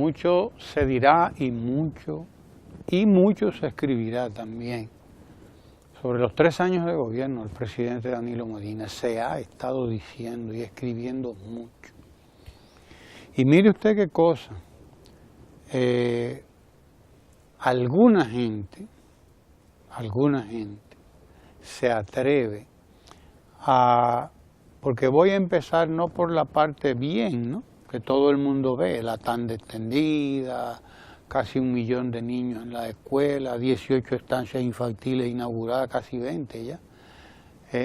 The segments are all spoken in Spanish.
mucho se dirá y mucho se escribirá también sobre los 3 años de gobierno del presidente Danilo Medina. Se ha estado diciendo y escribiendo mucho. Y mire usted qué cosa, alguna gente se atreve a, porque voy a empezar no por la parte bien, ¿no?, que todo el mundo ve, la tanda extendida, casi 1 millón de niños en la escuela, 18 estancias infantiles inauguradas, casi 20 ya,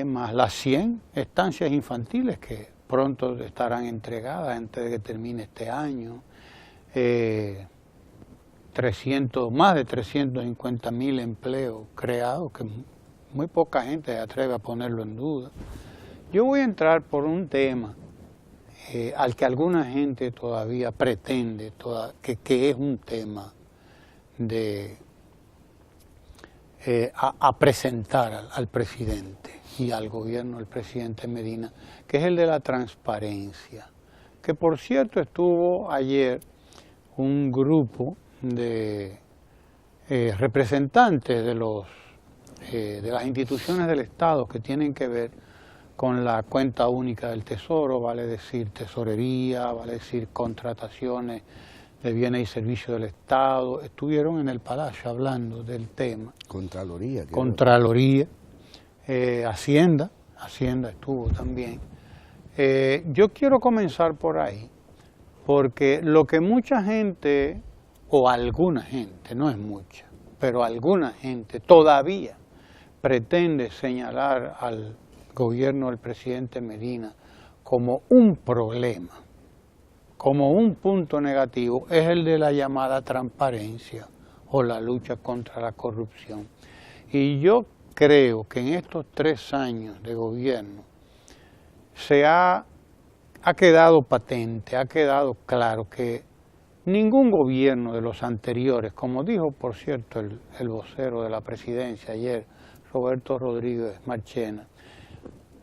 más las 100 estancias infantiles que pronto estarán entregadas antes de que termine este año, más de 350.000 empleos creados, que muy poca gente se atreve a ponerlo en duda. Yo voy a entrar por un tema al que alguna gente todavía pretende que es un tema a presentar al presidente y al gobierno del presidente Medina, que es el de la transparencia. Que por cierto estuvo ayer un grupo de representantes de las instituciones del Estado que tienen que ver con la cuenta única del Tesoro, vale decir tesorería, vale decir contrataciones de bienes y servicios del Estado. Estuvieron en el Palacio hablando del tema. Contraloría. Contraloría, Hacienda estuvo también. Yo quiero comenzar por ahí, porque lo que mucha gente, o alguna gente, no es mucha, pero alguna gente todavía pretende señalar al gobierno del presidente Medina como un problema, como un punto negativo, es el de la llamada transparencia o la lucha contra la corrupción. Y yo creo que en estos 3 años de gobierno ha quedado patente, ha quedado claro que ningún gobierno de los anteriores, como dijo por cierto el vocero de la presidencia ayer, Roberto Rodríguez Marchena,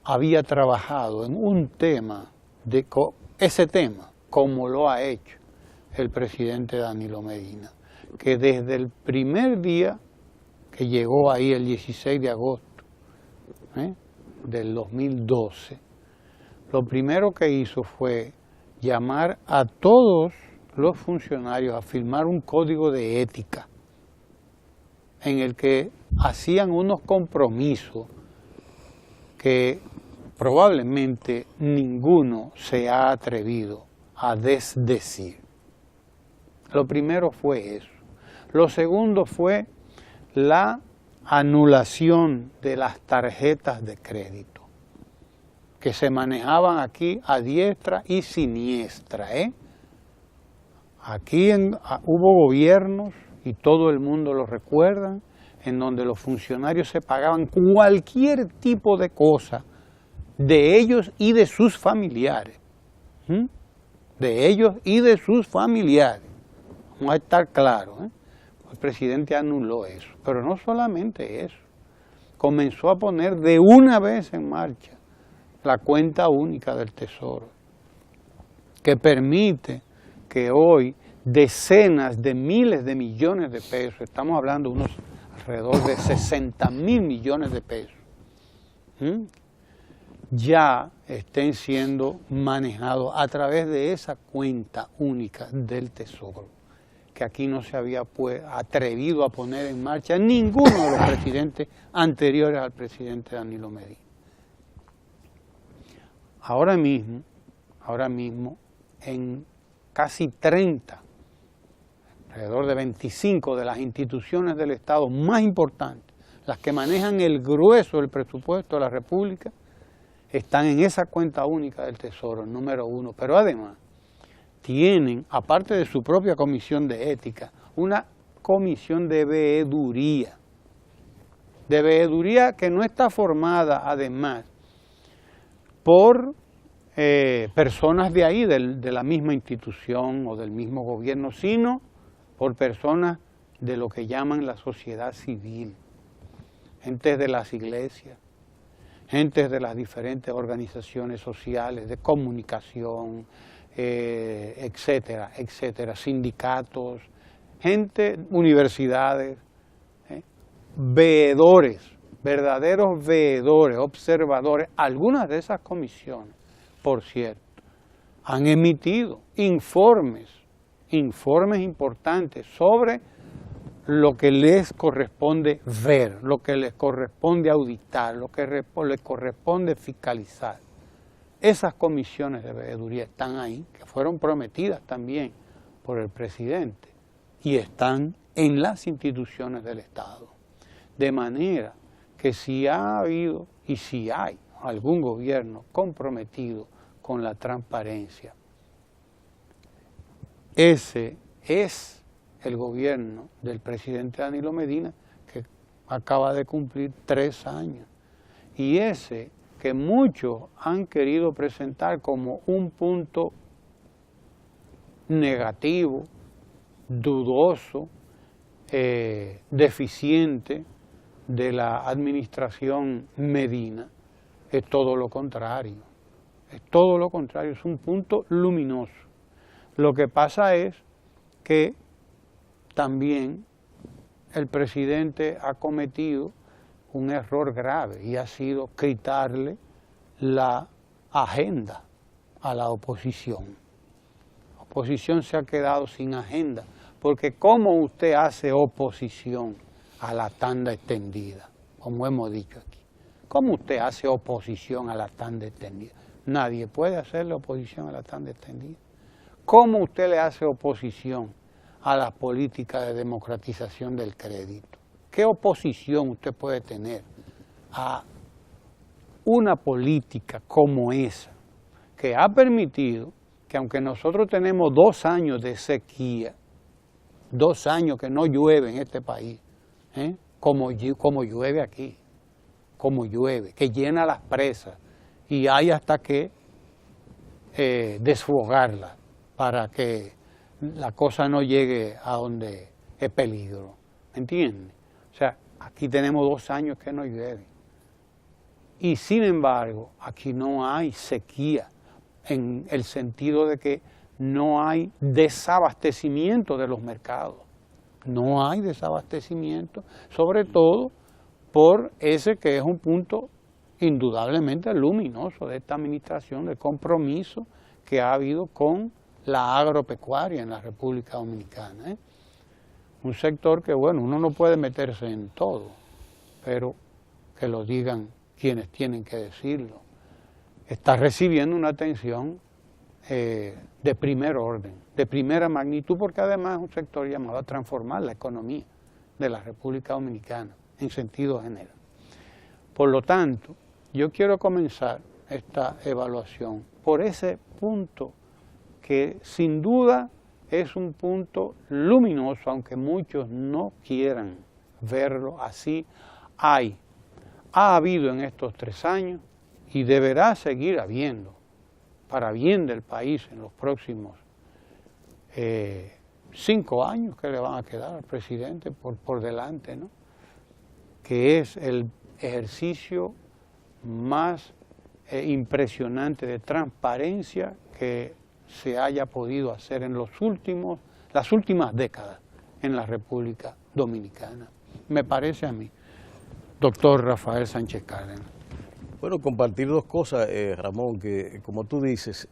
había trabajado en un tema, ese tema, como lo ha hecho el presidente Danilo Medina, que desde el primer día que llegó ahí, el 16 de agosto del 2012, lo primero que hizo fue llamar a todos los funcionarios a firmar un código de ética en el que hacían unos compromisos que probablemente ninguno se ha atrevido a desdecir. Lo primero fue eso. Lo segundo fue la anulación de las tarjetas de crédito, que se manejaban aquí a diestra y siniestra. Aquí hubo gobiernos, y todo el mundo lo recuerda, en donde los funcionarios se pagaban cualquier tipo de cosa de ellos y de sus familiares. De ellos y de sus familiares. Vamos a estar claros. El presidente anuló eso. Pero no solamente eso. Comenzó a poner de una vez en marcha la cuenta única del Tesoro, que permite que hoy decenas de miles de millones de pesos, estamos hablando de unos alrededor de 60.000 millones de pesos, ya estén siendo manejados a través de esa cuenta única del Tesoro, que aquí no se había atrevido a poner en marcha ninguno de los presidentes anteriores al presidente Danilo Medina. Ahora mismo, en casi 30, alrededor de 25 de las instituciones del Estado más importantes, las que manejan el grueso del presupuesto de la República, están en esa cuenta única del Tesoro, número 1, pero además tienen, aparte de su propia comisión de ética, una comisión de veeduría que no está formada además por personas de ahí, de la misma institución o del mismo gobierno, sino por personas de lo que llaman la sociedad civil, gentes de las iglesias, gentes de las diferentes organizaciones sociales, de comunicación, etcétera, etcétera, sindicatos, gente, universidades, veedores, verdaderos veedores, observadores. Algunas de esas comisiones, por cierto, han emitido informes importantes sobre lo que les corresponde ver, lo que les corresponde auditar, lo que les corresponde fiscalizar. Esas comisiones de veeduría están ahí, que fueron prometidas también por el presidente, y están en las instituciones del Estado. De manera que si ha habido y si hay algún gobierno comprometido con la transparencia, ese es el gobierno del presidente Danilo Medina, que acaba de cumplir 3 años. Y ese que muchos han querido presentar como un punto negativo, dudoso, deficiente de la administración Medina, es todo lo contrario. Es todo lo contrario, es un punto luminoso. Lo que pasa es que también el presidente ha cometido un error grave y ha sido quitarle la agenda a la oposición. La oposición se ha quedado sin agenda, porque ¿cómo usted hace oposición a la tanda extendida? Como hemos dicho aquí. ¿Cómo usted hace oposición a la tanda extendida? Nadie puede hacerle oposición a la tanda extendida. ¿Cómo usted le hace oposición a las políticas de democratización del crédito? ¿Qué oposición usted puede tener a una política como esa, que ha permitido que, aunque nosotros tenemos 2 años de sequía, 2 años que no llueve en este país, como llueve aquí, como llueve, que llena las presas y hay hasta que desfogarlas para que la cosa no llegue a donde es peligro, ¿me entiende? O sea, aquí tenemos 2 años que no llueve. Y sin embargo, aquí no hay sequía, en el sentido de que no hay desabastecimiento de los mercados. No hay desabastecimiento, sobre todo por ese que es un punto indudablemente luminoso de esta administración, de compromiso que ha habido con la agropecuaria en la República Dominicana. Un sector que, bueno, uno no puede meterse en todo, pero que lo digan quienes tienen que decirlo. Está recibiendo una atención de primer orden, de primera magnitud, porque además es un sector llamado a transformar la economía de la República Dominicana en sentido general. Por lo tanto, yo quiero comenzar esta evaluación por ese punto que sin duda es un punto luminoso, aunque muchos no quieran verlo así. Ha habido en estos 3 años y deberá seguir habiendo, para bien del país en los próximos 5 años que le van a quedar al presidente por delante, ¿no? Que es el ejercicio más impresionante de transparencia que se haya podido hacer en las últimas décadas en la República Dominicana. Me parece a mí, doctor Rafael Sánchez Cárdenas. Bueno, compartir 2 cosas, Ramón, que como tú dices,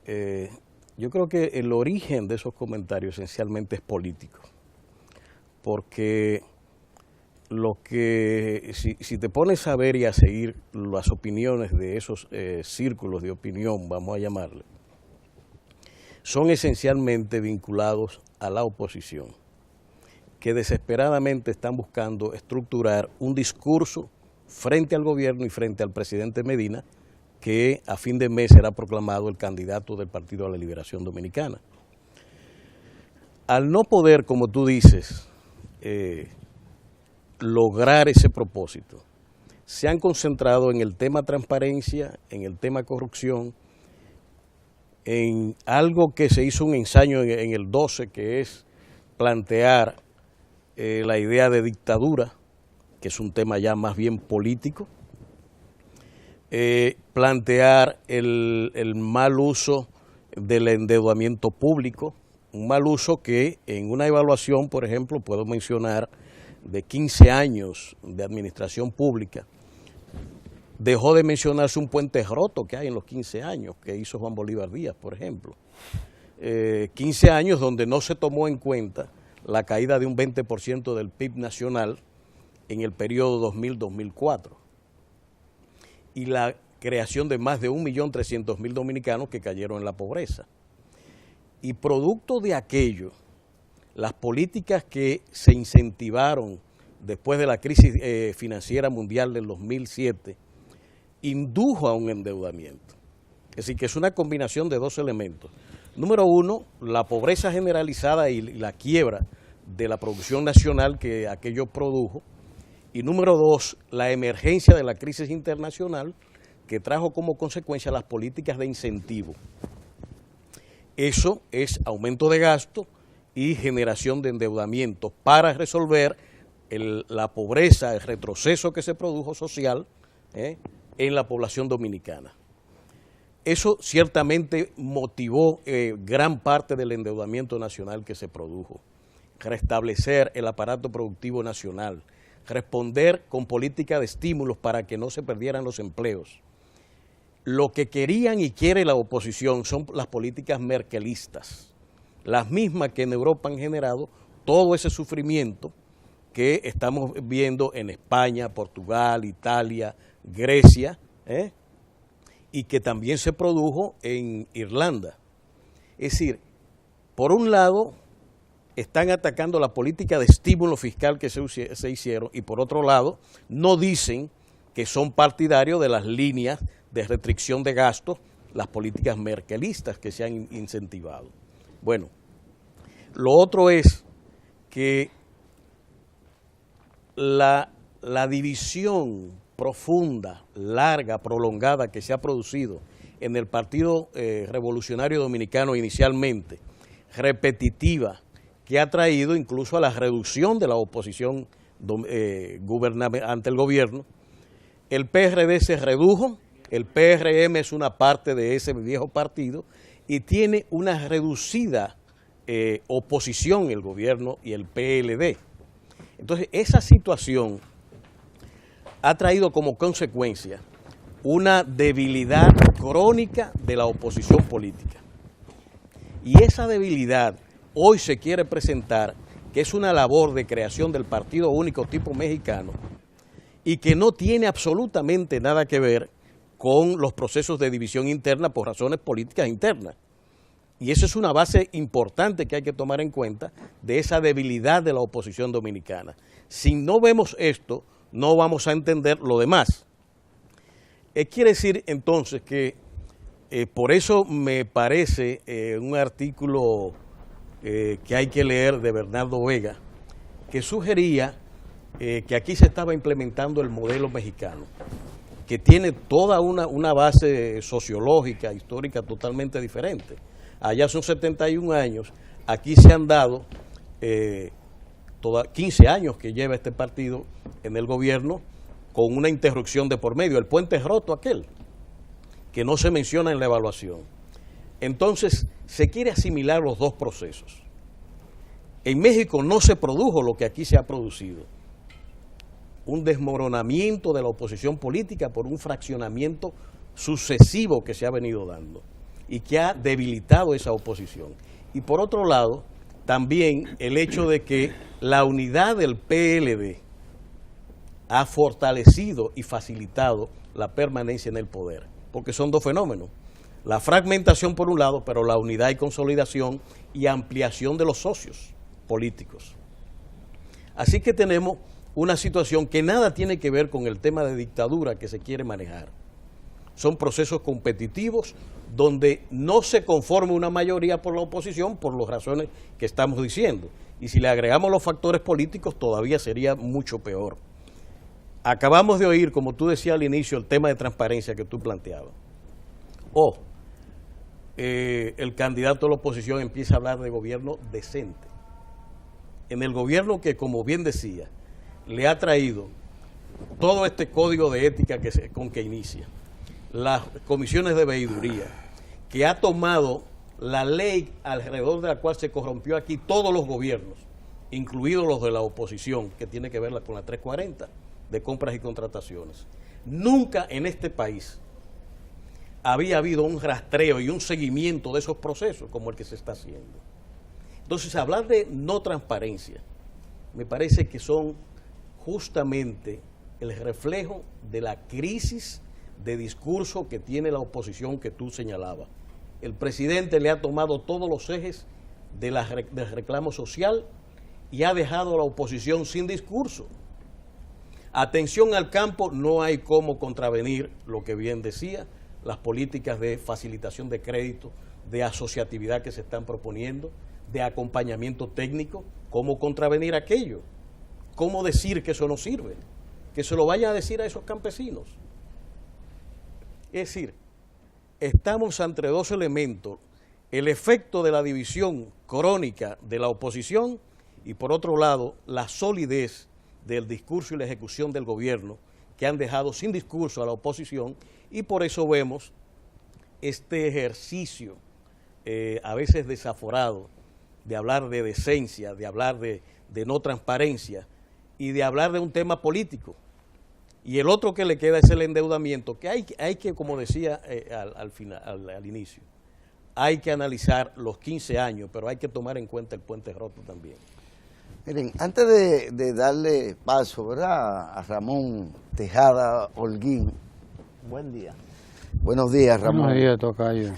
yo creo que el origen de esos comentarios esencialmente es político, porque si te pones a ver y a seguir las opiniones de esos círculos de opinión, vamos a llamarle, son esencialmente vinculados a la oposición, que desesperadamente están buscando estructurar un discurso frente al gobierno y frente al presidente Medina, que a fin de mes será proclamado el candidato del Partido a la Liberación Dominicana. Al no poder, como tú dices, lograr ese propósito, se han concentrado en el tema transparencia, en el tema corrupción, en algo que se hizo un ensayo en el 12, que es plantear la idea de dictadura, que es un tema ya más bien político, plantear el mal uso del endeudamiento público, un mal uso que en una evaluación, por ejemplo, puedo mencionar de 15 años de administración pública, dejó de mencionarse un puente roto que hay en los 15 años que hizo Juan Bolívar Díaz, por ejemplo. 15 años donde no se tomó en cuenta la caída de un 20% del PIB nacional en el periodo 2000-2004 y la creación de más de 1.300.000 dominicanos que cayeron en la pobreza. Y producto de aquello, las políticas que se incentivaron después de la crisis financiera mundial del 2007 indujo a un endeudamiento. Es decir, que es una combinación de dos elementos. Número uno, la pobreza generalizada y la quiebra de la producción nacional que aquello produjo. Y número dos, la emergencia de la crisis internacional que trajo como consecuencia las políticas de incentivo. Eso es aumento de gasto y generación de endeudamiento para resolver la pobreza, el retroceso que se produjo social en la población dominicana. Eso ciertamente motivó gran parte del endeudamiento nacional que se produjo. Restablecer el aparato productivo nacional, responder con política de estímulos para que no se perdieran los empleos. Lo que querían y quiere la oposición son las políticas merkelistas, las mismas que en Europa han generado todo ese sufrimiento que estamos viendo en España, Portugal, Italia, Grecia, y que también se produjo en Irlanda. Es decir, por un lado están atacando la política de estímulo fiscal que se hicieron y por otro lado no dicen que son partidarios de las líneas de restricción de gastos, las políticas merkelistas que se han incentivado. Bueno, lo otro es que la división profunda, larga, prolongada que se ha producido en el Partido Revolucionario Dominicano inicialmente, repetitiva, que ha traído incluso a la reducción de la oposición ante el gobierno. El PRD se redujo, el PRM es una parte de ese viejo partido y tiene una reducida oposición el gobierno y el PLD. Entonces, esa situación ha traído como consecuencia una debilidad crónica de la oposición política. Y esa debilidad hoy se quiere presentar que es una labor de creación del Partido Único Tipo Mexicano y que no tiene absolutamente nada que ver con los procesos de división interna por razones políticas internas. Y eso es una base importante que hay que tomar en cuenta de esa debilidad de la oposición dominicana. Si no vemos esto, no vamos a entender lo demás. Quiere decir entonces que por eso me parece un artículo que hay que leer de Bernardo Vega, que sugería que aquí se estaba implementando el modelo mexicano, que tiene toda una base sociológica, histórica totalmente diferente. Allá son 71 años, aquí se han dado 15 años que lleva este partido en el gobierno con una interrupción de por medio, el puente roto aquel, que no se menciona en la evaluación. Entonces, se quiere asimilar los dos procesos. En México no se produjo lo que aquí se ha producido, un desmoronamiento de la oposición política por un fraccionamiento sucesivo que se ha venido dando y que ha debilitado esa oposición. Y por otro lado, también el hecho de que la unidad del PLD ha fortalecido y facilitado la permanencia en el poder, porque son dos fenómenos. La fragmentación por un lado, pero la unidad y consolidación y ampliación de los socios políticos. Así que tenemos una situación que nada tiene que ver con el tema de dictadura que se quiere manejar. Son procesos competitivos donde no se conforma una mayoría por la oposición por las razones que estamos diciendo. Y si le agregamos los factores políticos todavía sería mucho peor. Acabamos de oír, como tú decías al inicio, el tema de transparencia que tú planteabas. El candidato de la oposición empieza a hablar de gobierno decente. En el gobierno que, como bien decía, le ha traído todo este código de ética con que inicia, las comisiones de veeduría, que ha tomado la ley alrededor de la cual se corrompió aquí todos los gobiernos, incluidos los de la oposición, que tiene que ver con la 340 de compras y contrataciones. Nunca en este país había habido un rastreo y un seguimiento de esos procesos como el que se está haciendo. Entonces, hablar de no transparencia me parece que son justamente el reflejo de la crisis de discurso que tiene la oposición que tú señalabas. El presidente le ha tomado todos los ejes del reclamo social y ha dejado a la oposición sin discurso. Atención al campo, no hay cómo contravenir lo que bien decía, las políticas de facilitación de crédito, de asociatividad que se están proponiendo, de acompañamiento técnico. ¿Cómo contravenir aquello? ¿Cómo decir que eso no sirve? Que se lo vaya a decir a esos campesinos. Es decir, estamos ante dos elementos: el efecto de la división crónica de la oposición y, por otro lado, la solidez del discurso y la ejecución del gobierno, que han dejado sin discurso a la oposición, y por eso vemos este ejercicio a veces desaforado de hablar de decencia, de hablar de no transparencia y de hablar de un tema político. Y el otro que le queda es el endeudamiento, que hay que, como decía al inicio, hay que analizar los 15 años, pero hay que tomar en cuenta el puente roto también. Miren, antes de darle paso, ¿verdad?, a Ramón Tejada Holguín. Buen día. Buenos días, Ramón. Buenos días, tocayo.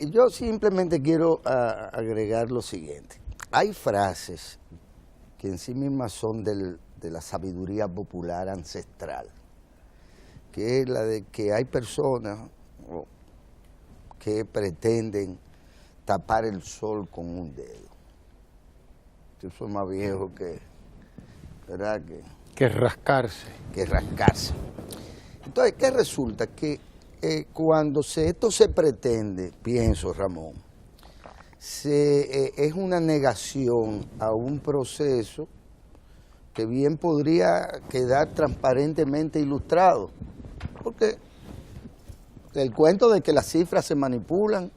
Yo simplemente quiero agregar lo siguiente. Hay frases que en sí mismas son de la sabiduría popular ancestral, que es la de que hay personas que pretenden tapar el sol con un dedo. Yo soy más viejo que, ¿verdad?, Que rascarse. que rascarse. Entonces, ¿qué resulta? Que cuando esto se pretende, pienso, Ramón, es una negación a un proceso que bien podría quedar transparentemente ilustrado, porque el cuento de que las cifras se manipulan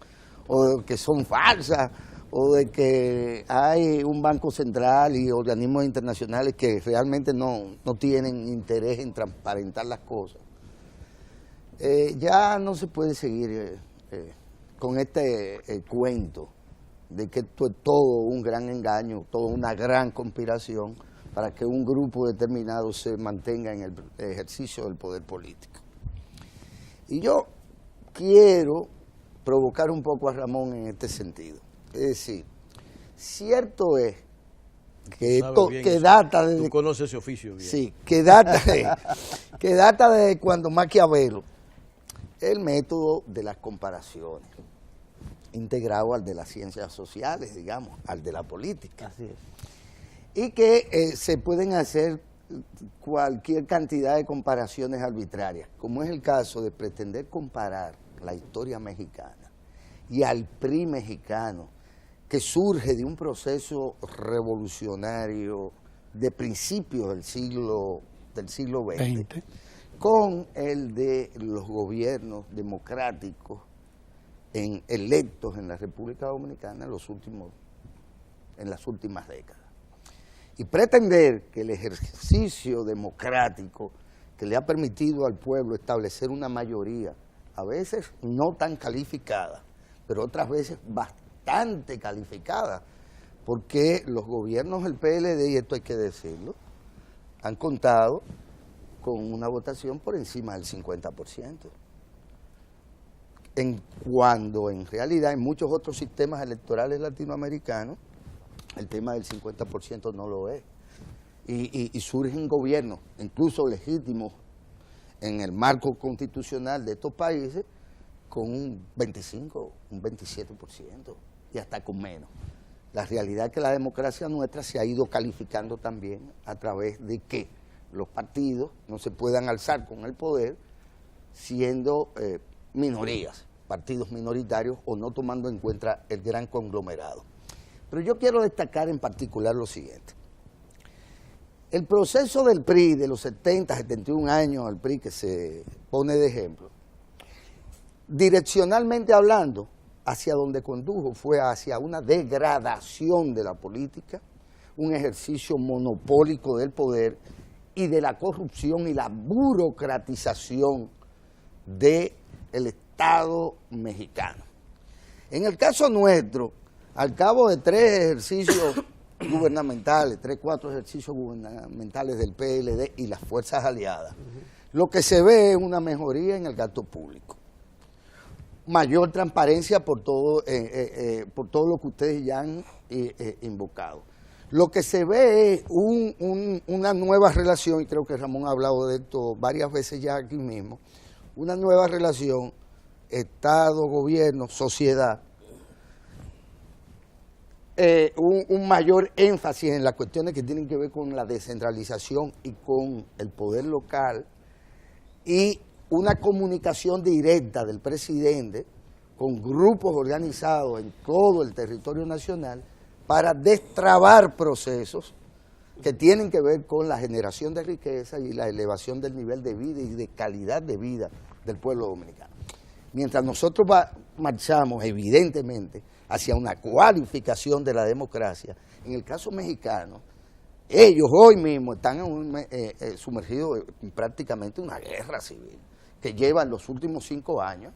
o de que son falsas o de que hay un banco central y organismos internacionales que realmente no tienen interés en transparentar las cosas, ya no se puede seguir con este cuento de que esto es todo un gran engaño, toda una gran conspiración para que un grupo determinado se mantenga en el ejercicio del poder político. Y yo quiero provocar un poco a Ramón en este sentido. Es decir, cierto es que esto que data de... Tú conoces ese oficio bien. Sí, que data de cuando Maquiavelo, el método de las comparaciones, integrado al de las ciencias sociales, digamos, al de la política. Así es. Y que se pueden hacer cualquier cantidad de comparaciones arbitrarias, como es el caso de pretender comparar la historia mexicana y al PRI mexicano, que surge de un proceso revolucionario de principios del siglo XX, con el de los gobiernos democráticos electos en la República Dominicana en las últimas décadas. Y pretender que el ejercicio democrático que le ha permitido al pueblo establecer una mayoría, a veces no tan calificada, pero otras veces bastante calificada, porque los gobiernos del PLD, y esto hay que decirlo, han contado con una votación por encima del 50%. Cuando en realidad en muchos otros sistemas electorales latinoamericanos el tema del 50% no lo es. Y surgen gobiernos, incluso legítimos, en el marco constitucional de estos países, con un 25, un 27%, y hasta con menos. La realidad es que la democracia nuestra se ha ido calificando también a través de que los partidos no se puedan alzar con el poder siendo minorías, partidos minoritarios o no tomando en cuenta el gran conglomerado. Pero yo quiero destacar en particular lo siguiente. El proceso del PRI de los 70, 71 años, el PRI que se pone de ejemplo, direccionalmente hablando, hacia donde condujo fue hacia una degradación de la política, un ejercicio monopólico del poder y de la corrupción y la burocratización del Estado mexicano. En el caso nuestro, al cabo de 3 ejercicios gubernamentales, 4 ejercicios gubernamentales del PLD y las fuerzas aliadas, lo que se ve es una mejoría en el gasto público. Mayor transparencia por todo lo que ustedes ya han invocado. Lo que se ve es una nueva relación, y creo que Ramón ha hablado de esto varias veces ya aquí mismo, una nueva relación Estado, gobierno, sociedad, un mayor énfasis en las cuestiones que tienen que ver con la descentralización y con el poder local, y una comunicación directa del presidente con grupos organizados en todo el territorio nacional para destrabar procesos que tienen que ver con la generación de riqueza y la elevación del nivel de vida y de calidad de vida del pueblo dominicano. Mientras nosotros marchamos evidentemente hacia una cualificación de la democracia, en el caso mexicano, ellos hoy mismo están sumergidos en prácticamente una guerra civil que lleva en los últimos 5 años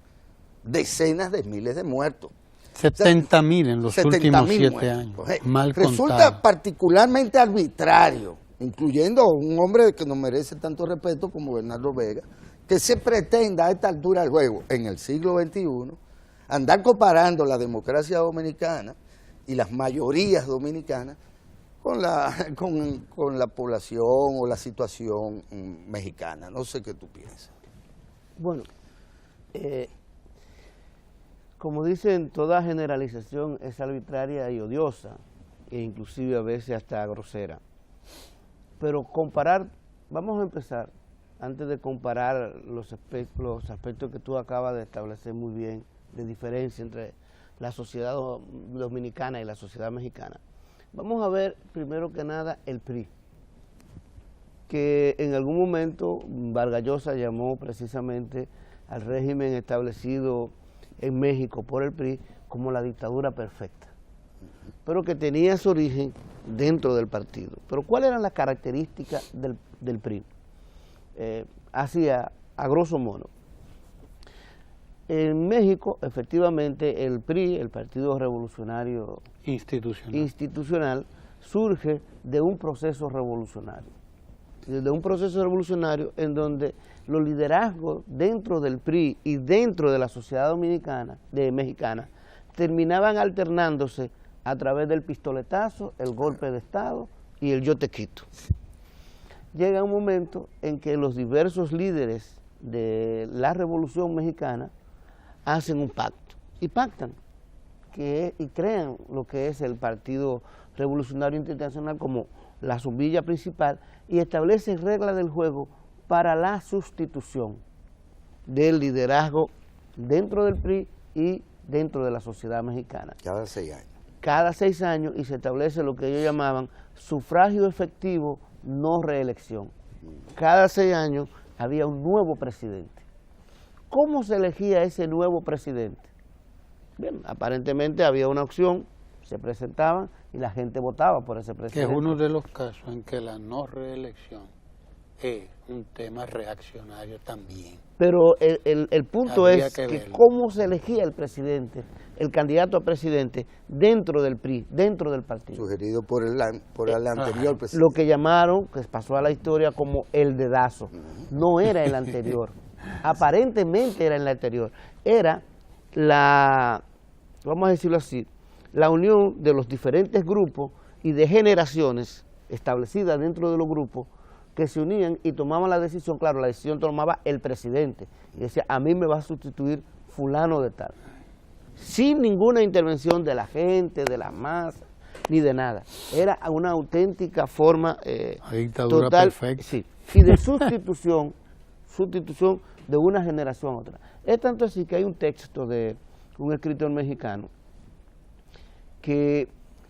decenas de miles de muertos. 70.000 en los últimos 7 años, mal contado. Resulta particularmente arbitrario, incluyendo a un hombre que nos merece tanto respeto como Bernardo Vega, que se pretenda a esta altura del juego, en el siglo XXI, andar comparando la democracia dominicana y las mayorías dominicanas con la población o la situación mexicana. No sé qué tú piensas. Bueno, como dicen, toda generalización es arbitraria y odiosa, e inclusive a veces hasta grosera. Pero comparar, vamos a empezar, antes de comparar los aspectos que tú acabas de establecer muy bien, de diferencia entre la sociedad dominicana y la sociedad mexicana. Vamos a ver, primero que nada, el PRI, que en algún momento Vargas Llosa llamó precisamente al régimen establecido en México por el PRI como la dictadura perfecta, pero que tenía su origen dentro del partido. Pero ¿cuáles eran las características del PRI? A grosso modo. En México, efectivamente, el PRI, el Partido Revolucionario Institucional, surge de un proceso revolucionario. De un proceso revolucionario en donde los liderazgos dentro del PRI y dentro de la sociedad mexicana terminaban alternándose a través del pistoletazo, el golpe de Estado y el yo te quito. Llega un momento en que los diversos líderes de la Revolución Mexicana hacen un pacto y pactan y crean lo que es el Partido Revolucionario Internacional como la sombrilla principal y establecen reglas del juego para la sustitución del liderazgo dentro del PRI y dentro de la sociedad mexicana. Cada 6 años. Cada 6 años, y se establece lo que ellos llamaban sufragio efectivo, no reelección. Cada 6 años había un nuevo presidente. ¿Cómo se elegía ese nuevo presidente? Bien, aparentemente había una opción, se presentaban y la gente votaba por ese presidente. Que es uno de los casos en que la no reelección es un tema reaccionario también. Pero el punto Habría es que cómo se elegía el presidente, el candidato a presidente dentro del PRI, dentro del partido. Sugerido por el anterior presidente. Lo que llamaron, que pasó a la historia como el dedazo. No era el anterior. Aparentemente era el anterior. Era vamos a decirlo así, la unión de los diferentes grupos y de generaciones establecidas dentro de los grupos que se unían y tomaban la decisión. Claro, la decisión tomaba el presidente y decía, a mí me va a sustituir fulano de tal, sin ninguna intervención de la gente, de la masa, ni de nada. Era una auténtica forma dictadura total, perfecta. sí, y de sustitución de una generación a otra. Es tanto así que hay un texto de un escritor mexicano que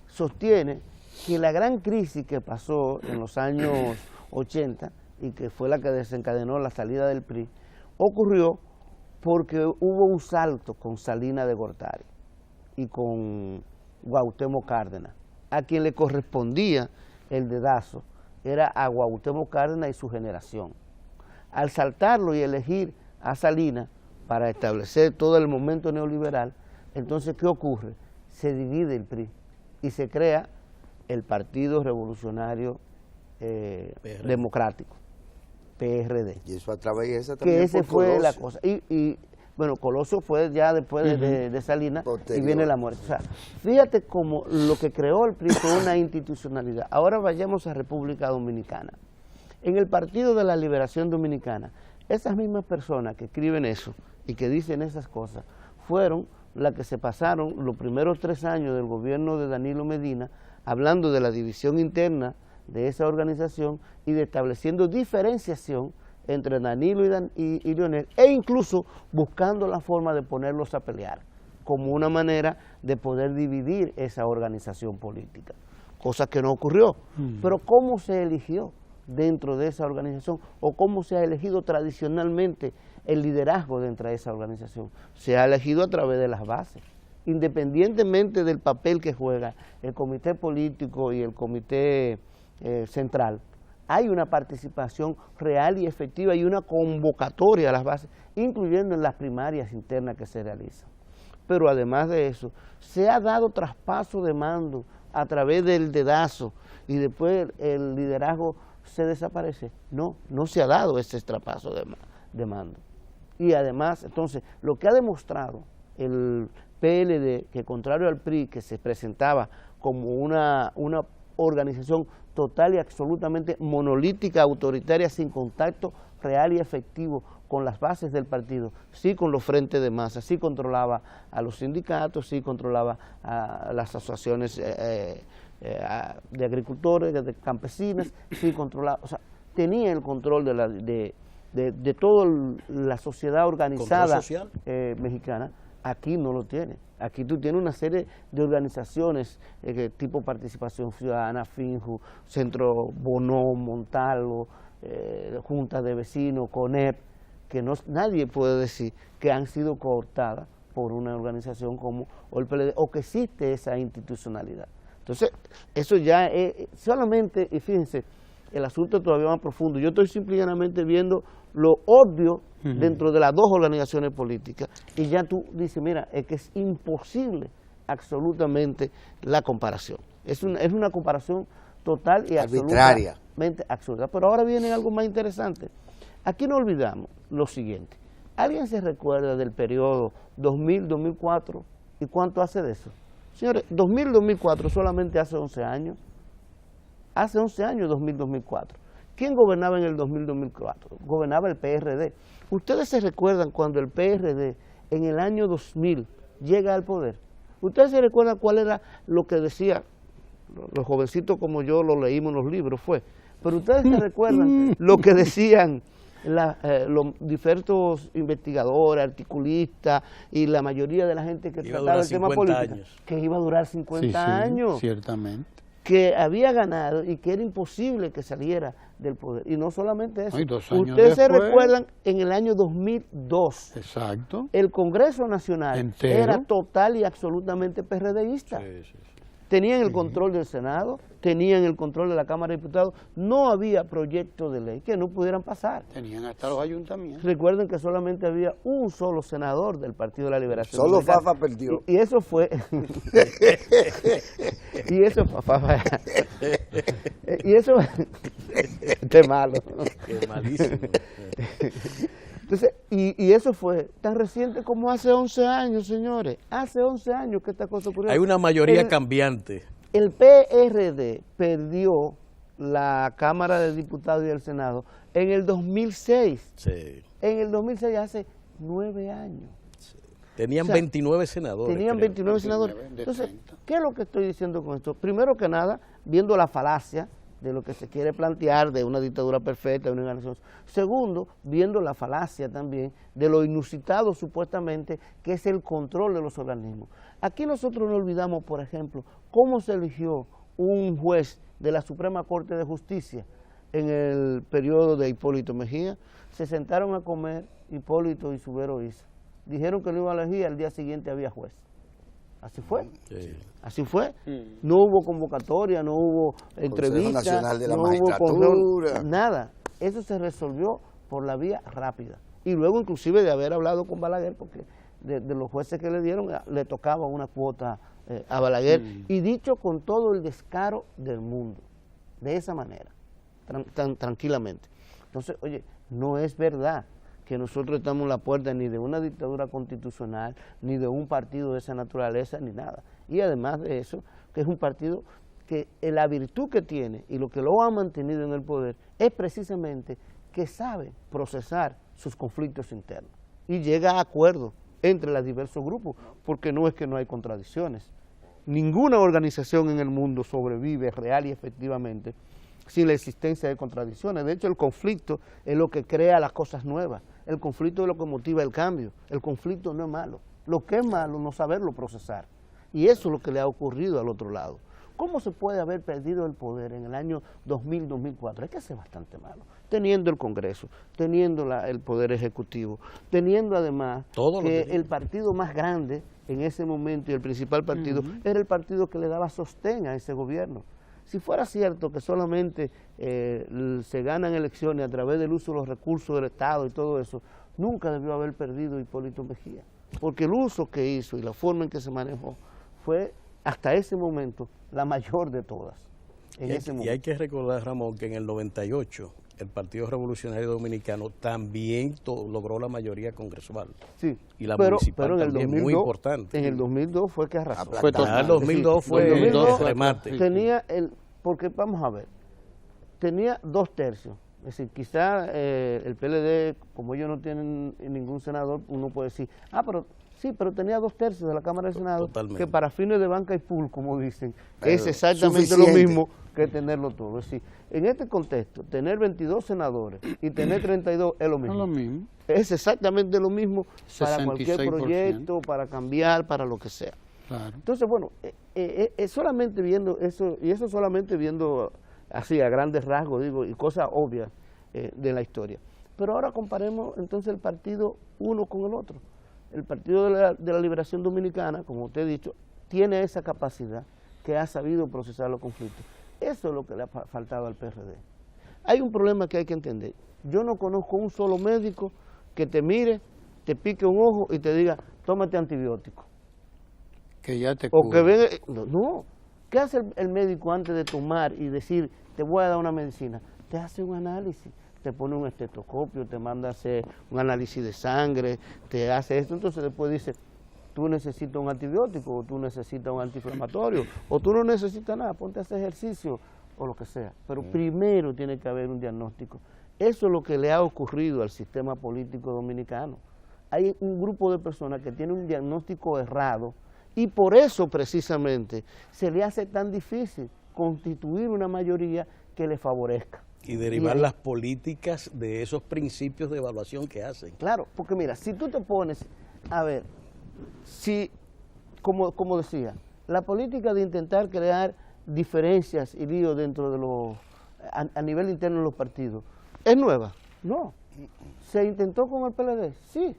sostiene que la gran crisis que pasó en los años 80 y que fue la que desencadenó la salida del PRI, ocurrió porque hubo un salto con Salinas de Gortari. y con Cuauhtémoc Cárdenas. A quien le correspondía el dedazo era a Cuauhtémoc Cárdenas y su generación. Al saltarlo y elegir a Salinas para establecer todo el momento neoliberal, entonces ¿qué ocurre? Se divide el PRI y se crea el Partido Revolucionario Democrático, PRD. Y eso atraviesa Que también ese por fue Colosio. la cosa. Y bueno, Colosio fue ya después de Salinas Posterior. y viene la muerte. O sea, fíjate cómo lo que creó el PRI fue una institucionalidad. Ahora vayamos a República Dominicana. En el Partido de la Liberación Dominicana, esas mismas personas que escriben eso y que dicen esas cosas, fueron las que se pasaron los primeros 3 años del gobierno de Danilo Medina hablando de la división interna de esa organización y de estableciendo diferenciación entre Danilo y Leonel, e incluso buscando la forma de ponerlos a pelear, como una manera de poder dividir esa organización política, cosa que no ocurrió. Pero ¿cómo se eligió dentro de esa organización o cómo se ha elegido tradicionalmente el liderazgo dentro de esa organización? Se ha elegido a través de las bases, independientemente del papel que juega el comité político y el comité central. Hay una participación real y efectiva y una convocatoria a las bases, incluyendo en las primarias internas que se realizan. Pero además de eso, se ha dado traspaso de mando a través del dedazo y después el liderazgo se desaparece. No, no se ha dado ese traspaso de mando. Y además, entonces, lo que ha demostrado el PLD, que contrario al PRI, que se presentaba como una organización total y absolutamente monolítica, autoritaria, sin contacto real y efectivo con las bases del partido, sí con los frentes de masa, sí controlaba a los sindicatos, sí controlaba a las asociaciones de agricultores, de campesinas, sí controlaba, o sea, tenía el control de toda la sociedad organizada mexicana. Aquí no lo tiene. Aquí tú tienes una serie de organizaciones tipo Participación Ciudadana, FINJU, Centro Bonó, Montalvo, Junta de Vecinos, CONEP, que nadie puede decir que han sido cooptadas por una organización como el PLD o que existe esa institucionalidad. Entonces, eso ya es solamente, y fíjense, el asunto es todavía más profundo. Yo estoy simplemente viendo lo obvio dentro de las dos organizaciones políticas y ya tú dices, mira, es que es imposible absolutamente la comparación. Es una comparación total y absolutamente absurda. Pero ahora viene algo más interesante. Aquí no olvidamos lo siguiente. ¿Alguien se recuerda del periodo 2000-2004 y cuánto hace de eso? Señores, 2000-2004 solamente hace 11 años. Hace 11 años 2000-2004. ¿Quién gobernaba en el 2000-2004? Gobernaba el PRD. ¿Ustedes se recuerdan cuando el PRD en el año 2000 llega al poder? ¿Ustedes se recuerdan cuál era lo que decía? Los jovencitos como yo lo leímos en los libros, pero ustedes se recuerdan lo que decían los diversos investigadores, articulistas y la mayoría de la gente que trataba el tema político, que iba a durar 50 años. Ciertamente. Que había ganado y que era imposible que saliera del poder. Y no solamente eso. Ay, 2 años Ustedes se después. recuerdan en el año 2002. Exacto. El Congreso Nacional entero era total y absolutamente PRDista. Sí. Tenían el control del Senado, tenían el control de la Cámara de Diputados, no había proyecto de ley que no pudieran pasar. Tenían hasta los ayuntamientos. Recuerden que solamente había un solo senador del Partido de la Liberación. Solo Fafa perdió. Y eso fue... y eso Fafa... y eso... Qué malo. Qué malísimo. Entonces, y eso fue tan reciente como hace 11 años, señores. Hace 11 años que esta cosa ocurrió. Hay una mayoría cambiante. El PRD perdió la Cámara de Diputados y el Senado en el 2006. Sí. En el 2006, hace 9 años. Sí. Tenían 29 senadores. Tenían 29 senadores. Entonces, ¿qué es lo que estoy diciendo con esto? Primero que nada, viendo la falacia de lo que se quiere plantear de una dictadura perfecta, de una organización. Segundo, viendo la falacia también de lo inusitado supuestamente que es el control de los organismos. Aquí nosotros no olvidamos, por ejemplo, cómo se eligió un juez de la Suprema Corte de Justicia en el periodo de Hipólito Mejía. Se sentaron a comer Hipólito y Subero Isa. Dijeron que lo iban a elegir, al día siguiente había juez. Así fue. Sí. Así fue. No hubo convocatoria, no hubo entrevista, Nacional de la no hubo Magistratura, nada. Eso se resolvió por la vía rápida. Y luego inclusive de haber hablado con Balaguer, porque de los jueces que le dieron, le tocaba una cuota a Balaguer, y dicho con todo el descaro del mundo, de esa manera, tan tranquilamente. Entonces, oye, no es verdad que nosotros estamos en la puerta ni de una dictadura constitucional, ni de un partido de esa naturaleza, ni nada. Y además de eso, que es un partido que la virtud que tiene y lo que lo ha mantenido en el poder es precisamente que sabe procesar sus conflictos internos y llega a acuerdos entre los diversos grupos, porque no es que no hay contradicciones. Ninguna organización en el mundo sobrevive real y efectivamente sin la existencia de contradicciones. De hecho, el conflicto es lo que crea las cosas nuevas. El conflicto es lo que motiva el cambio. El conflicto no es malo. Lo que es malo no saberlo procesar. Y eso es lo que le ha ocurrido al otro lado. ¿Cómo se puede haber perdido el poder en el año 2000-2004? Hay que ser bastante malo. Teniendo el Congreso, teniendo el Poder Ejecutivo, teniendo además que el partido más grande en ese momento y el principal partido era el partido que le daba sostén a ese gobierno. Si fuera cierto que solamente se ganan elecciones a través del uso de los recursos del Estado y todo eso, nunca debió haber perdido Hipólito Mejía, porque el uso que hizo y la forma en que se manejó fue hasta ese momento la mayor de todas. Y hay que recordar, Ramón, que en el 98 el Partido Revolucionario Dominicano también logró la mayoría congresual. Sí, y la municipal pero en también, el 2002, muy importante. En el 2002 fue que arrasó. El 2002 fue el remate. Tenía porque vamos a ver, tenía 2/3. Es decir, quizá el PLD, como ellos no tienen ningún senador, uno puede decir, pero sí, pero tenía 2/3 de la Cámara del Senado, que para fines de banca y pool, como dicen, es exactamente lo mismo que tenerlo todo. Es decir, en este contexto, tener 22 senadores y tener 32 es lo mismo. Es lo mismo. Es exactamente lo mismo para 66%. cualquier proyecto, para cambiar, para lo que sea. Claro. Entonces, bueno, solamente viendo eso, y eso solamente viendo así a grandes rasgos, digo, y cosas obvias de la historia. Pero ahora comparemos entonces el partido uno con el otro. El Partido de la Liberación Dominicana, como usted ha dicho, tiene esa capacidad que ha sabido procesar los conflictos. Eso es lo que le ha faltado al PRD. Hay un problema que hay que entender. Yo no conozco un solo médico que te mire, te pique un ojo y te diga, tómate antibiótico. Que ya te o que venga, no. ¿Qué hace el médico antes de tomar y decir, te voy a dar una medicina? Te hace un análisis, te pone un estetoscopio, te manda a hacer un análisis de sangre, te hace esto, entonces después dice, tú necesitas un antibiótico, o tú necesitas un antiinflamatorio, o tú no necesitas nada, ponte a hacer ejercicio, o lo que sea. Pero primero tiene que haber un diagnóstico. Eso es lo que le ha ocurrido al sistema político dominicano. Hay un grupo de personas que tienen un diagnóstico errado, y por eso precisamente se le hace tan difícil constituir una mayoría que le favorezca. Y derivar las políticas de esos principios de evaluación que hacen. Claro, porque mira, si tú te pones, a ver, si, como decía, la política de intentar crear diferencias y líos dentro de a nivel interno de los partidos, ¿es nueva? No. ¿Se intentó con el PLD? Sí.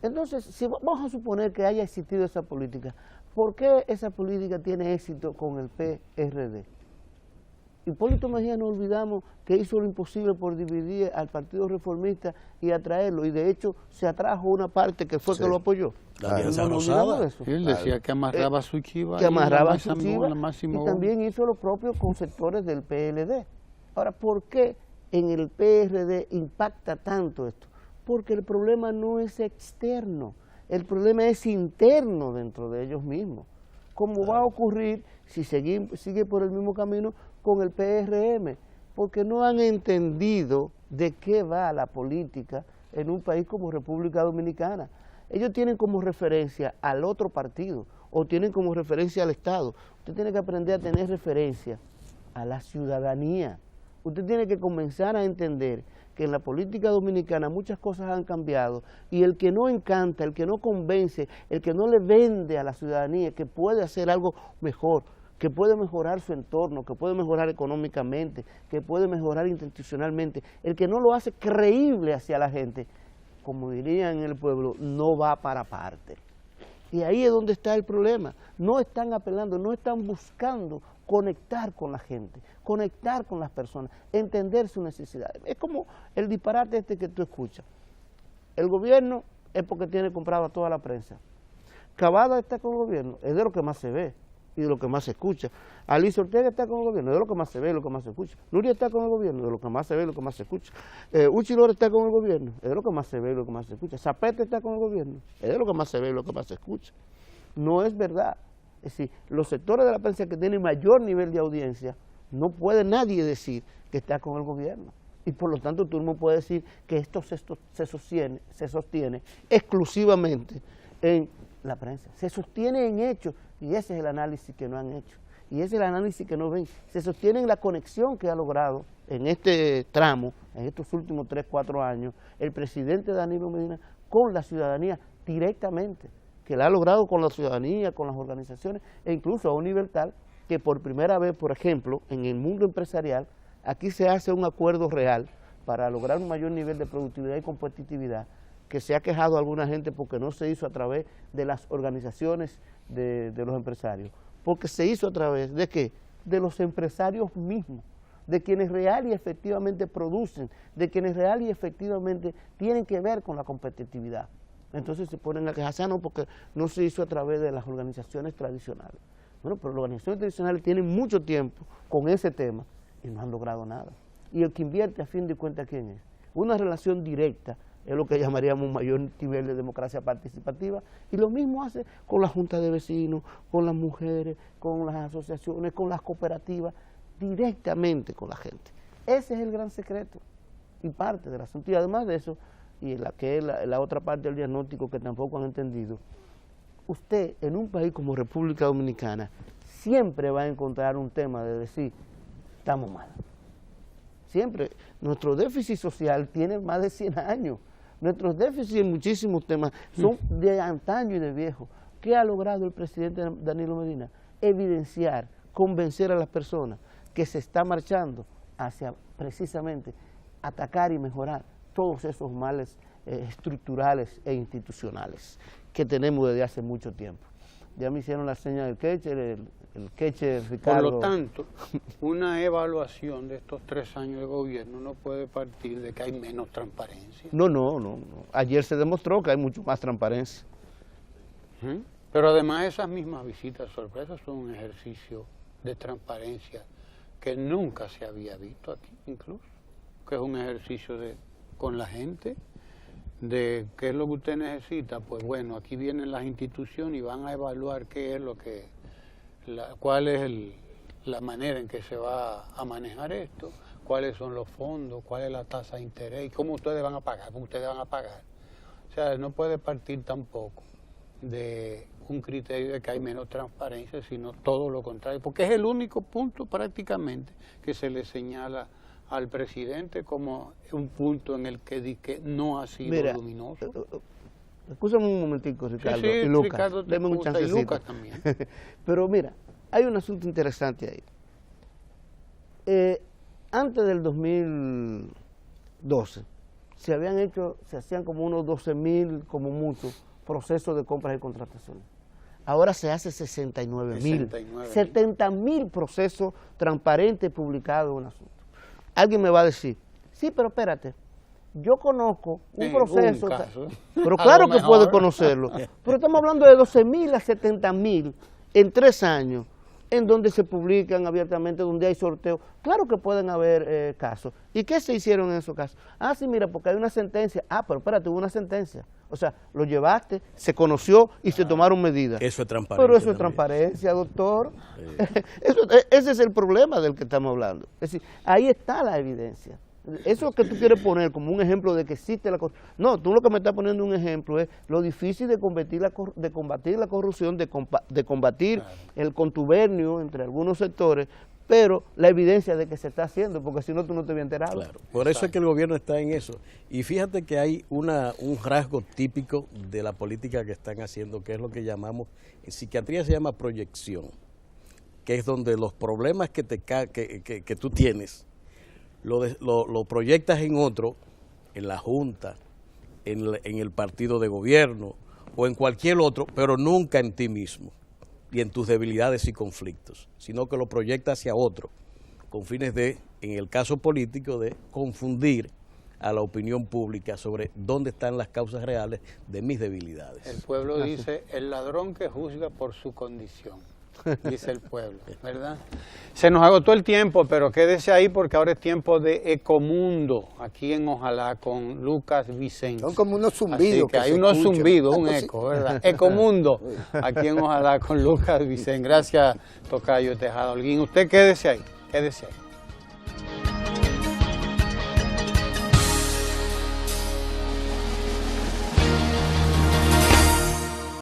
Entonces, si vamos a suponer que haya existido esa política, ¿por qué esa política tiene éxito con el PRD? Hipólito Mejía, no olvidamos que hizo lo imposible por dividir al Partido Reformista y atraerlo, y de hecho se atrajo una parte que fue que lo apoyó. La Alianza Rosada. Él decía que amarraba su chiva. Que amarraba su chiva y también hizo lo propio con sectores del PLD. Ahora, ¿por qué en el PRD impacta tanto esto? Porque el problema no es externo, el problema es interno dentro de ellos mismos. Como va a ocurrir si sigue por el mismo camino con el PRM, porque no han entendido de qué va la política en un país como República Dominicana. Ellos tienen como referencia al otro partido o tienen como referencia al Estado. Usted tiene que aprender a tener referencia a la ciudadanía. Usted tiene que comenzar a entender que en la política dominicana muchas cosas han cambiado y el que no encanta, el que no convence, el que no le vende a la ciudadanía que puede hacer algo mejor, que puede mejorar su entorno, que puede mejorar económicamente, que puede mejorar institucionalmente, el que no lo hace creíble hacia la gente, como dirían en el pueblo, no va para parte. Y ahí es donde está el problema. No están apelando, no están buscando conectar con la gente, conectar con las personas, entender sus necesidades. Es como el disparate este que tú escuchas. El gobierno es porque tiene comprado a toda la prensa. Cavada está con el gobierno, es de lo que más se ve y de lo que más se escucha. Alicia Ortega está con el gobierno, es de lo que más se ve y lo que más se escucha. Nuria está con el gobierno, de lo que más se ve y lo que más se escucha. Uchi Lora está con el gobierno, es de lo que más se ve y lo que más se escucha. Zapete está con el gobierno, es de lo que más se ve y lo que más se escucha. No es verdad. Es decir, los sectores de la prensa que tienen mayor nivel de audiencia, no puede nadie decir que está con el gobierno. Y por lo tanto tú no puedes decir que esto se sostiene exclusivamente en la prensa. Se sostiene en hechos, y ese es el análisis que no han hecho. Y ese es el análisis que no ven. Se sostiene en la conexión que ha logrado en este tramo, en estos últimos 3, 4 años, el presidente Danilo Medina con la ciudadanía directamente, que la ha logrado con la ciudadanía, con las organizaciones, e incluso a un nivel tal que por primera vez, por ejemplo, en el mundo empresarial, aquí se hace un acuerdo real para lograr un mayor nivel de productividad y competitividad, que se ha quejado alguna gente porque no se hizo a través de las organizaciones de los empresarios, porque se hizo a través de ¿qué? De los empresarios mismos, de quienes real y efectivamente producen, de quienes real y efectivamente tienen que ver con la competitividad. Entonces se ponen a quejarse, no, porque no se hizo a través de las organizaciones tradicionales. Bueno, pero las organizaciones tradicionales tienen mucho tiempo con ese tema y no han logrado nada. Y el que invierte, a fin de cuentas, ¿quién es? Una relación directa, es lo que llamaríamos un mayor nivel de democracia participativa, y lo mismo hace con la junta de vecinos, con las mujeres, con las asociaciones, con las cooperativas, directamente con la gente. Ese es el gran secreto y parte del asunto. Y además de eso, y la que es la otra parte del diagnóstico que tampoco han entendido, usted en un país como República Dominicana siempre va a encontrar un tema de decir, estamos mal. Siempre. Nuestro déficit social tiene más de 100 años. Nuestros déficits en muchísimos temas son de antaño y de viejo. ¿Qué ha logrado el presidente Danilo Medina? Evidenciar, convencer a las personas que se está marchando hacia precisamente atacar y mejorar todos esos males estructurales e institucionales que tenemos desde hace mucho tiempo. Ya me hicieron la seña del catcher, el catcher Ricardo. Por lo tanto, una evaluación de estos 3 años de gobierno no puede partir de que hay menos transparencia. No. Ayer se demostró que hay mucho más transparencia. Pero además esas mismas visitas sorpresas son un ejercicio de transparencia que nunca se había visto aquí, incluso, que es un ejercicio con la gente, de qué es lo que usted necesita. Pues bueno, aquí vienen las instituciones y van a evaluar qué es lo que, cuál es la manera en que se va a manejar esto, cuáles son los fondos, cuál es la tasa de interés y cómo ustedes van a pagar, O sea, no puede partir tampoco de un criterio de que hay menos transparencia, sino todo lo contrario, porque es el único punto prácticamente que se le señala al presidente como un punto en el que no ha sido luminoso. Escúchame un momentico, Ricardo, sí, y Lucas, Ricardo, deme un chancecito. Y Lucas también. Pero mira, hay un asunto interesante ahí. Antes del 2012, se hacían como unos 12.000, como mucho, procesos de compras y contrataciones. Ahora se hace 69.000, 70.000 procesos transparentes publicados en un asunto. Alguien me va a decir, sí, pero espérate, yo conozco un proceso, pero claro que puede conocerlo, pero estamos hablando de 12.000 a 70.000 en 3 años, en donde se publican abiertamente, donde hay sorteos. Claro que pueden haber casos. ¿Y qué se hicieron en esos casos? Ah, sí, mira, porque hay una sentencia. Ah, pero espérate, hubo una sentencia. O sea, lo llevaste, se conoció y se tomaron medidas. Eso es transparencia. Pero eso es transparencia, doctor. Sí. Ese es el problema del que estamos hablando. Es decir, ahí está la evidencia. Eso que tú quieres poner como un ejemplo de que existe la corrupción. No, tú lo que me estás poniendo un ejemplo es lo difícil de combatir la corrupción, de combatir el contubernio entre algunos sectores, pero la evidencia de que se está haciendo, porque si no tú no te habías enterado. Claro, por eso es que el gobierno está en eso. Y fíjate que hay un rasgo típico de la política que están haciendo, que es lo que llamamos, en psiquiatría se llama proyección, que es donde los problemas que tú tienes, lo proyectas en otro, en la Junta, en el partido de gobierno o en cualquier otro, pero nunca en ti mismo y en tus debilidades y conflictos, sino que lo proyecta hacia otro, con fines de, en el caso político, de confundir a la opinión pública sobre dónde están las causas reales de mis debilidades. El pueblo dice, el ladrón que juzga por su condición, dice el pueblo, ¿verdad? Se nos agotó el tiempo, pero quédese ahí porque ahora es tiempo de Ecomundo, aquí en Ojalá, con Lucas Vicens. Son como unos zumbidos. Así que hay unos zumbidos, un eco, ¿verdad? Ecomundo, aquí en Ojalá, con Lucas Vicens. Gracias, Tocayo Tejada Holguín. Usted quédese ahí, quédese ahí.